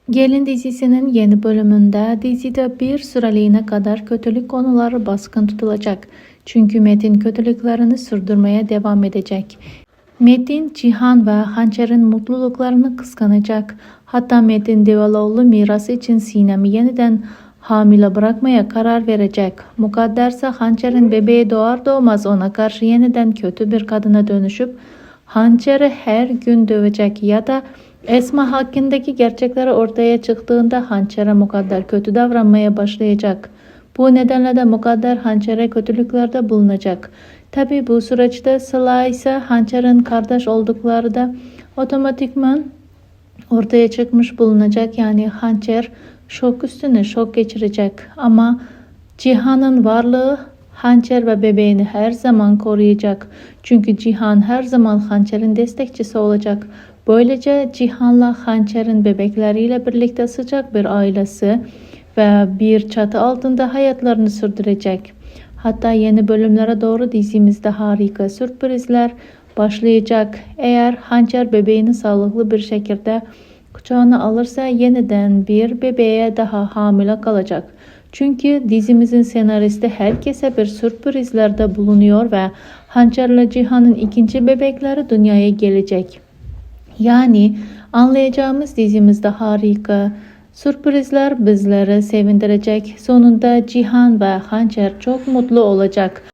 Gelin dizisinin yeni bölümünde dizide bir süreliğine kadar kötülük konuları baskın tutulacak. Çünkü Metin kötülüklerini sürdürmeye devam edecek. Metin, Cihan ve Hançer'in mutluluklarını kıskanacak. Hatta Metin Devaloğlu mirası için Sinem'i yeniden hamile bırakmaya karar verecek. Mukadder ise Hançer'in bebeği doğar doğmaz ona karşı yeniden kötü bir kadına dönüşüp Hançer'i her gün dövecek ya da Esma hakkındaki gerçekleri ortaya çıktığında Hançer'e Mukadder kötü davranmaya başlayacak. Bu nedenle de Mukadder Hançer'e kötülüklerde bulunacak. Tabi bu süreçte Sıla ise Hançer'in kardeş oldukları da otomatikman ortaya çıkmış bulunacak. Yani Hançer şok üstüne şok geçirecek. Ama Cihan'ın varlığı Hançer ve bebeğini her zaman koruyacak. Çünkü Cihan her zaman Hançer'in destekçisi olacak. Böylece Cihan'la Hançer'in bebekleriyle birlikte sıcak bir ailesi ve bir çatı altında hayatlarını sürdürecek. Hatta yeni bölümlere doğru dizimizde harika sürprizler başlayacak. Eğer Hançer bebeğini sağlıklı bir şekilde kucağına alırsa yeniden bir bebeğe daha hamile kalacak. Çünkü dizimizin senaristi herkese bir sürprizlerde bulunuyor ve Hançer'le Cihan'ın ikinci bebekleri dünyaya gelecek. Yani anlayacağımız dizimizde harika sürprizler bizleri sevindirecek. Sonunda Cihan ve Hançer çok mutlu olacak.